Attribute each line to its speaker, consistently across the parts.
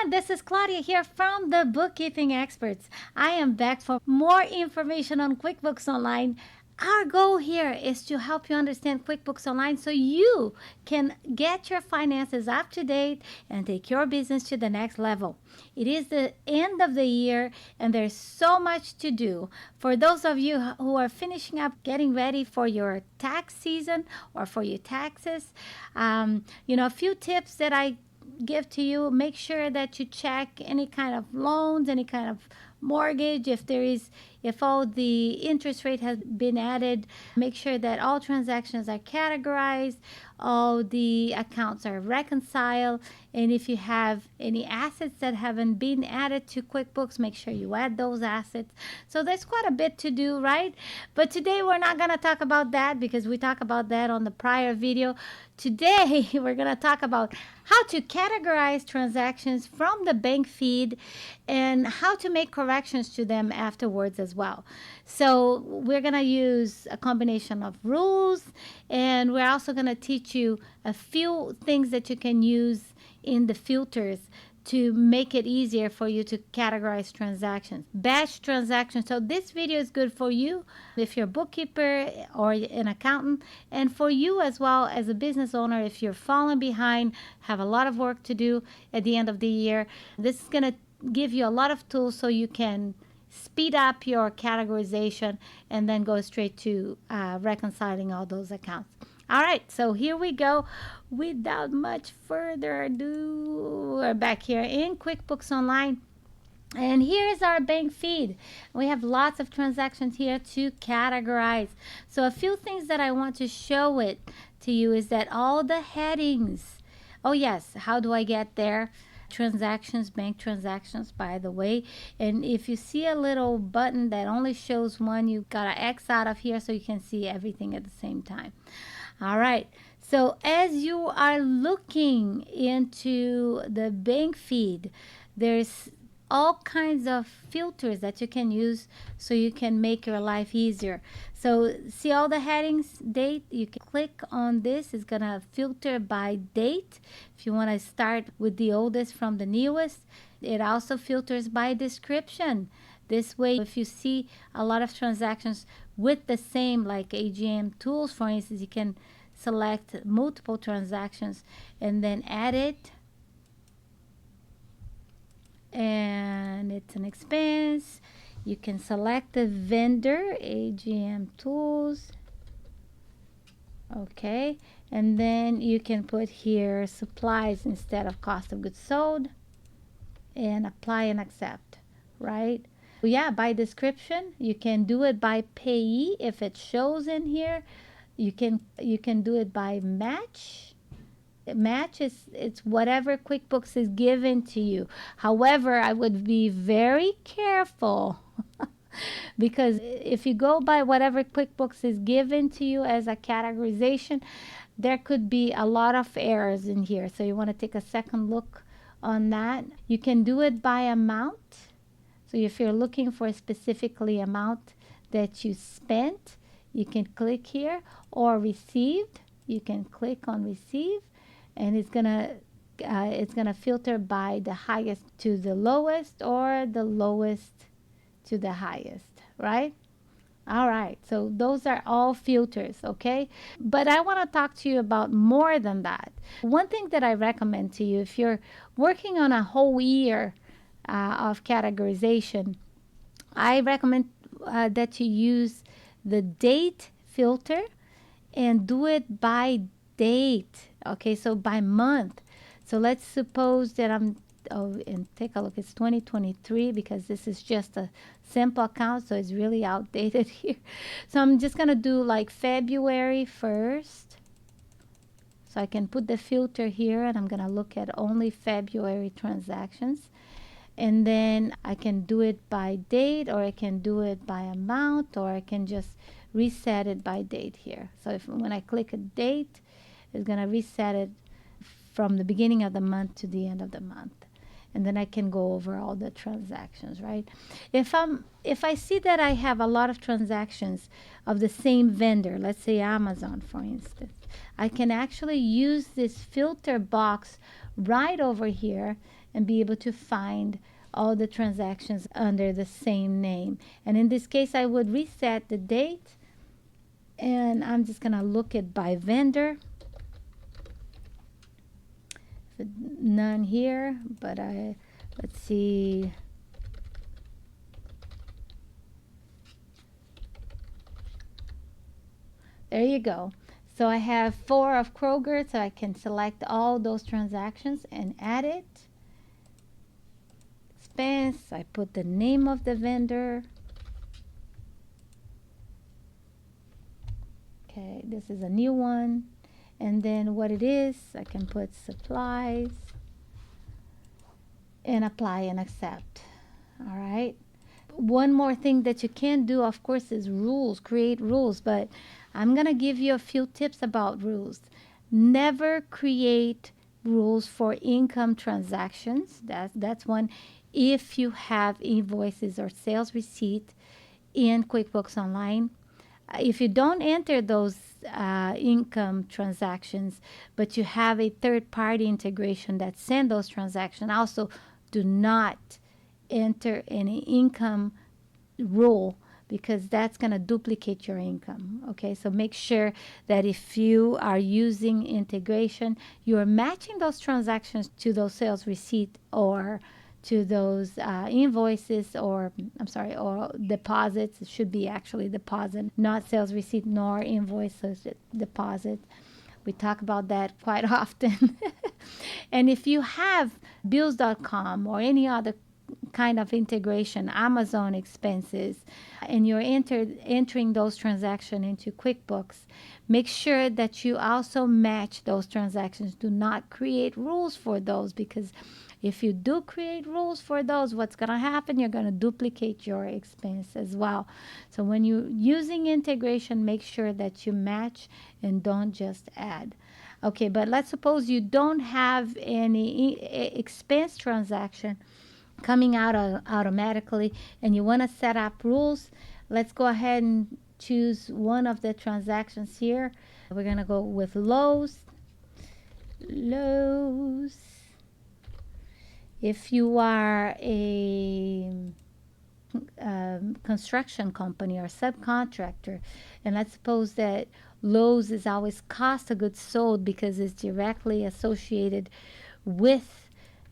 Speaker 1: everyone, this is Claudia here from the Bookkeeping Experts. I am back for more information on QuickBooks Online. Our goal here is to help you understand QuickBooks Online so you can get your finances up to date and take your business to the next level. It is the end of the year and there's so much to do. For those of you who are finishing up getting ready for your tax season or for your taxes, a few tips that I give to you. Make sure that you check any kind of loans, any kind of mortgage. If all the interest rate has been added, make sure that all transactions are categorized, all the accounts are reconciled, and if you have any assets that haven't been added to QuickBooks, make sure you add those assets. So there's quite a bit to do, right? But today we're not going to talk about that because we talked about that on the prior video. Today we're going to talk about how to categorize transactions from the bank feed and how to make corrections to them afterwards as well. So we're going to use a combination of rules, and we're also going to teach you a few things that you can use in the filters to make it easier for you to categorize transactions. Batch transactions. So this video is good for you if you're a bookkeeper or an accountant, and for you as well as a business owner if you're falling behind, have a lot of work to do at the end of the year. This is going to give you a lot of tools so you can speed up your categorization and then go straight to reconciling all those accounts. All right, so here we go. Without much further ado, we're back here in QuickBooks Online. And here's our bank feed. We have lots of transactions here to categorize. So a few things that I want to show it to you is that all the headings. Oh yes, how do I get there? Transactions, bank transactions, by the way. And if you see a little button that only shows one, you got to X out of here so you can see everything at the same time. All right, so as you are looking into the bank feed, there's all kinds of filters that you can use so you can make your life easier. So see all the headings, date, you can click on this. It's gonna filter by date. If you want to start with the oldest from the newest, it also filters by description. This way, if you see a lot of transactions with the same, like AGM tools, for instance, you can select multiple transactions and then add it. And it's an expense. You can select the vendor, AGM tools. Okay, and then you can put here supplies instead of cost of goods sold and apply and accept, right? Yeah, by description. You can do it by payee if it shows in here. You can do it by match. Match is it's whatever QuickBooks is given to you. However, I would be very careful because if you go by whatever QuickBooks is given to you as a categorization, there could be a lot of errors in here. So you want to take a second look on that. You can do it by amount. So if you're looking for a specifically amount that you spent, you can click here, or received. You can click on receive, and it's gonna filter by the highest to the lowest or the lowest to the highest, right? All right, so those are all filters, okay? But I want to talk to you about more than that. One thing that I recommend to you, if you're working on a whole year of categorization, I recommend that you use the date filter and do it by date. Okay, so by month. So let's suppose that and take a look, it's 2023 because this is just a simple account, so it's really outdated here. So I'm just gonna do like February 1st. So I can put the filter here and I'm gonna look at only February transactions. And then I can do it by date, or I can do it by amount, or I can just reset it by date here. So when I click a date, it's going to reset it from the beginning of the month to the end of the month. And then I can go over all the transactions, right? If I see that I have a lot of transactions of the same vendor, let's say Amazon, for instance, I can actually use this filter box right over here and be able to find all the transactions under the same name. And in this case, I would reset the date, and I'm just gonna look at by vendor. None here, but let's see. There you go. So I have 4 of Kroger, so I can select all those transactions and add it. Expense, I put the name of the vendor. Okay, this is a new one. And then what it is, I can put supplies and apply and accept. All right. One more thing that you can do, of course, is rules, create rules, but I'm going to give you a few tips about rules. Never create rules for income transactions. That's one. If you have invoices or sales receipt in QuickBooks Online, if you don't enter those income transactions, but you have a third-party integration that send those transactions, also do not enter any income rule, because that's going to duplicate your income. Okay, so make sure that if you are using integration, you are matching those transactions to those sales receipt or to those invoices, or I'm sorry, or deposits. It should be actually deposit, not sales receipt nor invoice, so it's deposit. We talk about that quite often. And if you have bills.com or any other kind of integration, Amazon expenses, and you're entering those transactions into QuickBooks, make sure that you also match those transactions. Do not create rules for those, because if you do create rules for those, what's going to happen? You're going to duplicate your expense as well. So when you're using integration, make sure that you match and don't just add. Okay, but let's suppose you don't have any expense transaction coming out automatically, and you want to set up rules. Let's go ahead and choose one of the transactions here. We're going to go with Lowe's. If you are a construction company or subcontractor, and let's suppose that Lowe's is always cost of goods sold because it's directly associated with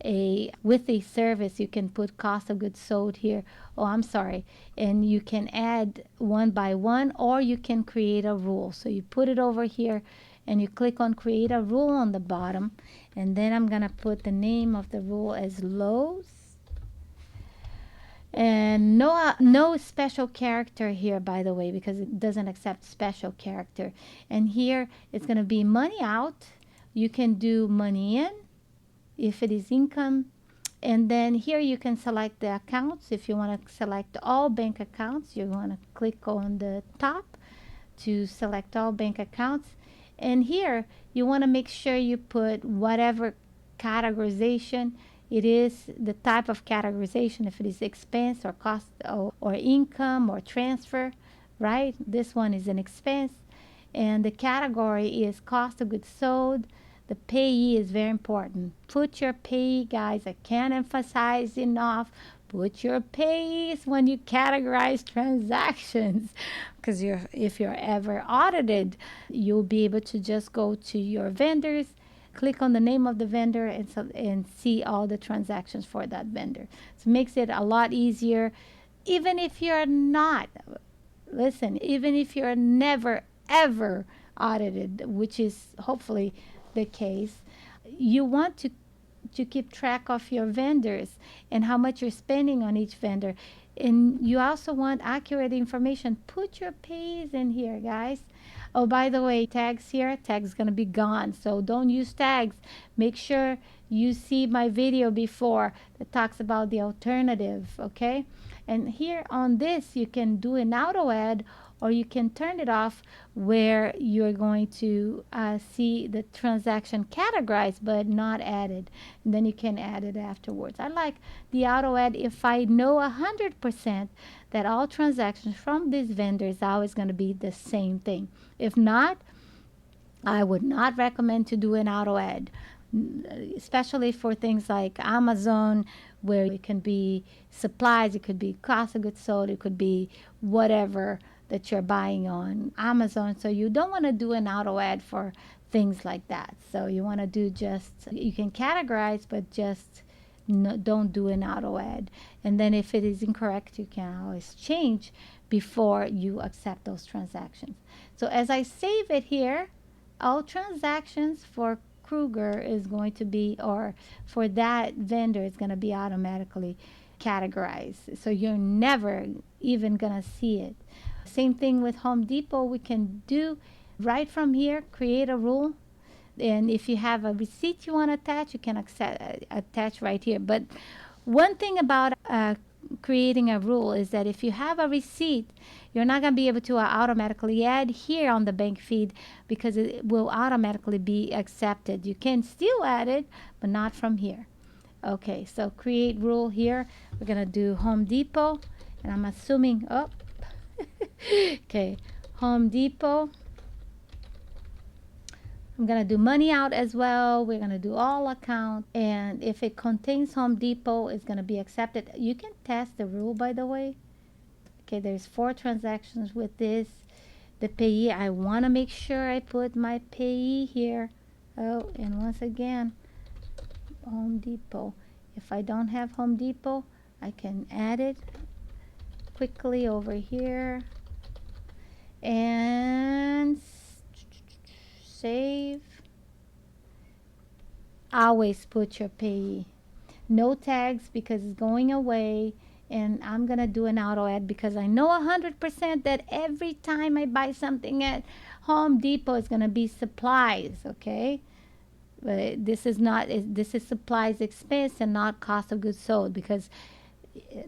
Speaker 1: a service, you can put cost of goods sold here. Oh, I'm sorry. And you can add one by one, or you can create a rule. So you put it over here and you click on create a rule on the bottom, and then I'm gonna put the name of the rule as Lowe's, and no special character here, by the way, because it doesn't accept special character. And here it's gonna be money out. You can do money in if it is income, and then here you can select the accounts. If you want to select all bank accounts, you want to click on the top to select all bank accounts. And here you want to make sure you put whatever categorization it is, the type of categorization, if it is expense or cost or income or transfer, right? This one is an expense, and the category is cost of goods sold. The payee is very important. Put your payee, guys. I can't emphasize enough. Put your payees when you categorize transactions, because if you're ever audited, you'll be able to just go to your vendors, click on the name of the vendor, and see all the transactions for that vendor. So it makes it a lot easier. Even if you're not, listen, even if you're never ever audited, which is hopefully the case, you want to keep track of your vendors and how much you're spending on each vendor. And you also want accurate information. Put your pays in here, guys. Oh, by the way, tags here, tags going to be gone, so don't use tags. Make sure you see my video before that talks about the alternative, okay? And here on this, you can do an auto add, or you can turn it off, where you're going to see the transaction categorized but not added, and then you can add it afterwards. I like the auto add if I know 100% that all transactions from this vendor is always going to be the same thing. If not, I would not recommend to do an auto add. especially for things like Amazon, where it can be supplies, it could be cost of goods sold, it could be whatever that you're buying on Amazon. So you don't want to do an auto ad for things like that. So you want to do just, you can categorize, but just no, don't do an auto ad. And then if it is incorrect, you can always change before you accept those transactions. So as I save it here, all transactions for Kruger is going to be, or for that vendor, is going to be automatically categorized. So you're never even going to see it. Same thing with Home Depot. We can do right from here, create a rule. And if you have a receipt you want to attach, you can attach right here. But one thing about creating a rule is that if you have a receipt, you're not going to be able to automatically add here on the bank feed, because it will automatically be accepted. You can still add it, but not from here. Okay, so create rule here. We're going to do Home Depot, and I'm assuming, oh, okay, Home Depot. I'm going to do money out as well. We're going to do all account. And if it contains Home Depot, it's going to be accepted. You can test the rule, by the way. Okay, there's 4 transactions with this. The payee, I want to make sure I put my payee here. Oh, and once again, Home Depot. If I don't have Home Depot, I can add it quickly over here. And save. Always put your payee. No tags, because it's going away. And I'm going to do an auto ad, because I know 100% that every time I buy something at Home Depot, it's going to be supplies, okay? But this is not, this is supplies expense and not cost of goods sold, because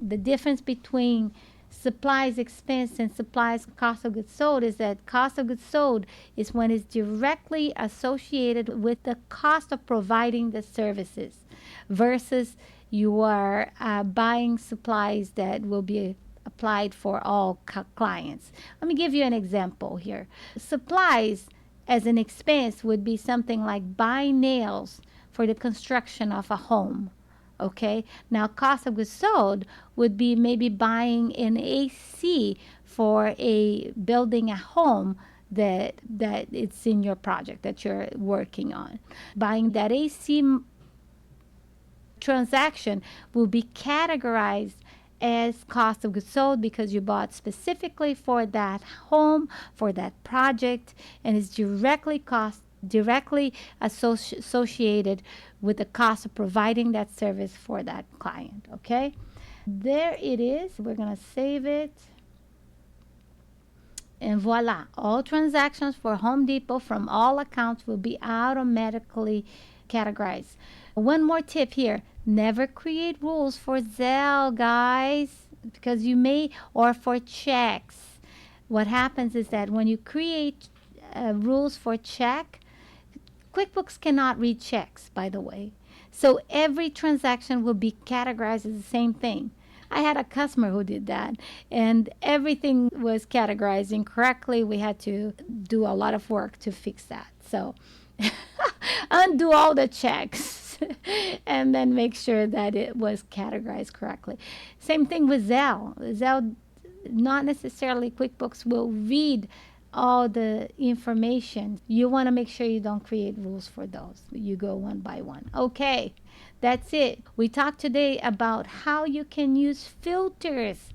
Speaker 1: the difference between supplies expense and supplies cost of goods sold is that cost of goods sold is when it's directly associated with the cost of providing the services, versus you are buying supplies that will be applied for all clients. Let me give you an example here. Supplies as an expense would be something like buying nails for the construction of a home. Okay, now cost of goods sold would be maybe buying an AC for a building a home that it's in your project that you're working on. Buying that AC transaction will be categorized as cost of goods sold, because you bought specifically for that home, for that project, and it's directly associated with the cost of providing that service for that client. Okay, there it is. We're going to save it. And voila, all transactions for Home Depot from all accounts will be automatically categorized. One more tip here: never create rules for Zelle, guys, because you may, or for checks. What happens is that when you create rules for check, QuickBooks cannot read checks, by the way. So every transaction will be categorized as the same thing. I had a customer who did that, and everything was categorized incorrectly. We had to do a lot of work to fix that. So undo all the checks and then make sure that it was categorized correctly. Same thing with Zelle. Zelle, not necessarily QuickBooks will read all the information. You want to make sure you don't create rules for those. You go one by one. Okay, that's it. We talked today about how you can use filters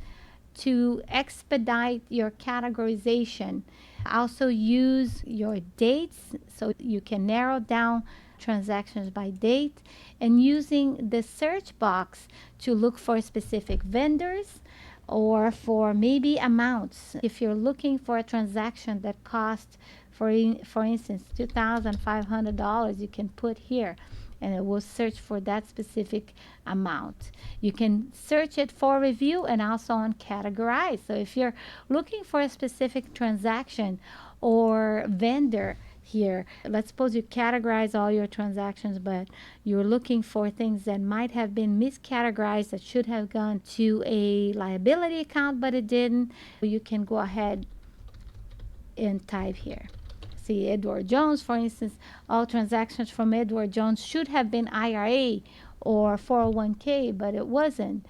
Speaker 1: to expedite your categorization. Also use your dates, so you can narrow down transactions by date, and using the search box to look for specific vendors or for maybe amounts. If you're looking for a transaction that costs, for instance, $2,500, you can put here and it will search for that specific amount. You can search it for review and also on categorize. So if you're looking for a specific transaction or vendor here, let's suppose you categorize all your transactions, but you're looking for things that might have been miscategorized, that should have gone to a liability account but it didn't. You can go ahead and type here. see, Edward Jones, for instance, all transactions from Edward Jones should have been IRA or 401k, but it wasn't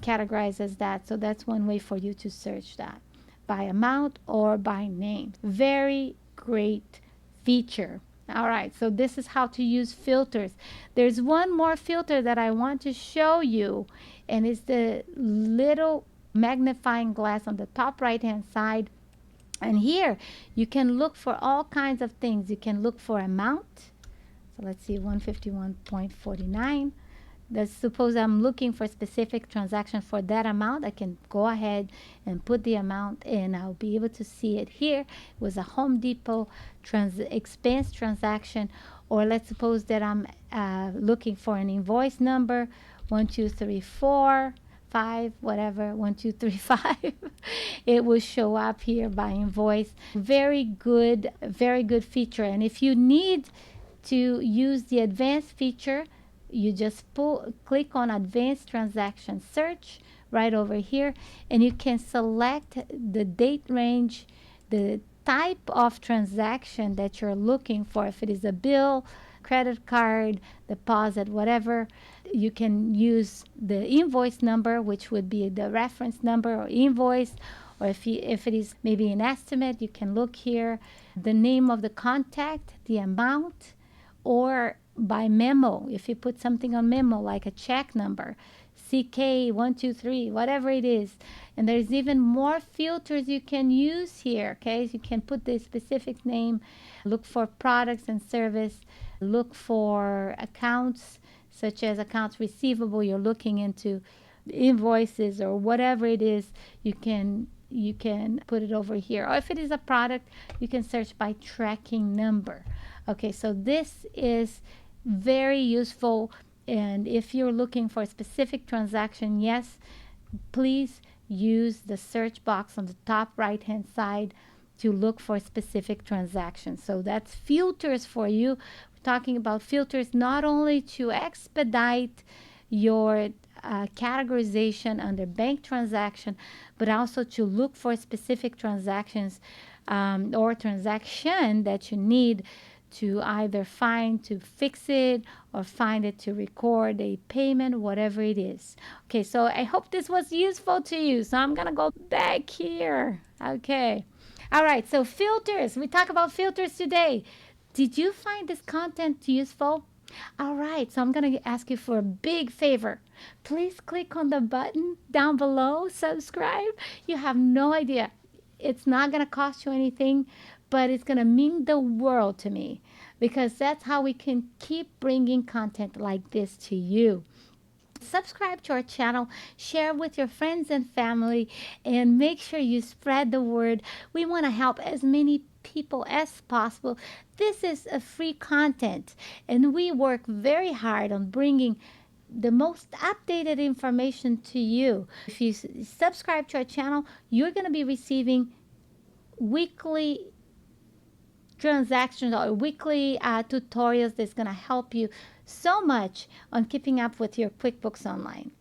Speaker 1: categorized as that. So that's one way for you to search that by amount or by name. Very great feature. All right, so this is how to use filters. There's one more filter that I want to show you, and it's the little magnifying glass on the top right hand side. And here you can look for all kinds of things. You can look for amount. So let's see, 151.49. Let's suppose I'm looking for a specific transaction for that amount. I can go ahead and put the amount and I'll be able to see it here. It was a Home Depot expense transaction. Or let's suppose that I'm looking for an invoice number, 1234 5 whatever 1235. It will show up here by invoice. Very good feature. And if you need to use the advanced feature, you just click on advanced transaction search right over here, and you can select the date range, the type of transaction that you're looking for. If it is a bill, credit card, deposit, whatever, you can use the invoice number, which would be the reference number or invoice. Or if it is maybe an estimate, you can look here, the name of the contact, the amount, or by memo. If you put something on memo, like a check number, CK123, whatever it is. And there's even more filters you can use here, okay? So you can put the specific name, look for products and service, look for accounts, such as accounts receivable. You're looking into invoices or whatever it is, you can put it over here. Or if it is a product, you can search by tracking number. Okay, so this is very useful. And if you're looking for a specific transaction, yes, please use the search box on the top right hand side to look for specific transactions. So that's filters for you. We're talking about filters not only to expedite your categorization under bank transaction, but also to look for specific transactions or transaction that you need to either find to fix it or find it to record a payment, whatever it is. Okay, so I hope this was useful to you. So I'm gonna go back here. Okay. All right, so filters. We talk about filters today. Did you find this content useful? All right, so I'm going to ask you for a big favor. Please click on the button down below, subscribe. You have no idea. It's not going to cost you anything, but it's going to mean the world to me, because that's how we can keep bringing content like this to you. Subscribe to our channel, share with your friends and family, and make sure you spread the word. We want to help as many people as possible. This is a free content, and we work very hard on bringing the most updated information to you. If you subscribe to our channel, you're going to be receiving weekly transactions or weekly tutorials that's going to help you so much on keeping up with your QuickBooks Online.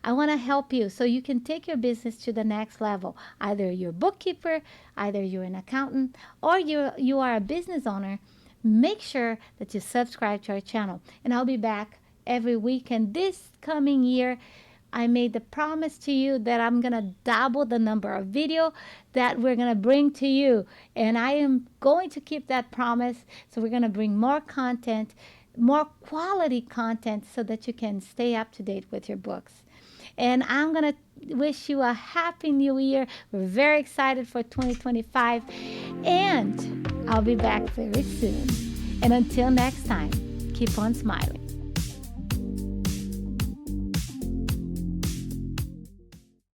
Speaker 1: I want to help you so you can take your business to the next level. Either you're a bookkeeper, either you're an accountant, or you are a business owner. Make sure that you subscribe to our channel, and I'll be back every week. And this coming year, I made the promise to you that I'm going to double the number of video that we're going to bring to you. And I am going to keep that promise. So we're going to bring more content, more quality content, so that you can stay up to date with your books. And I'm going to wish you a happy new year. We're very excited for 2025. And I'll be back very soon. And until next time, keep on smiling.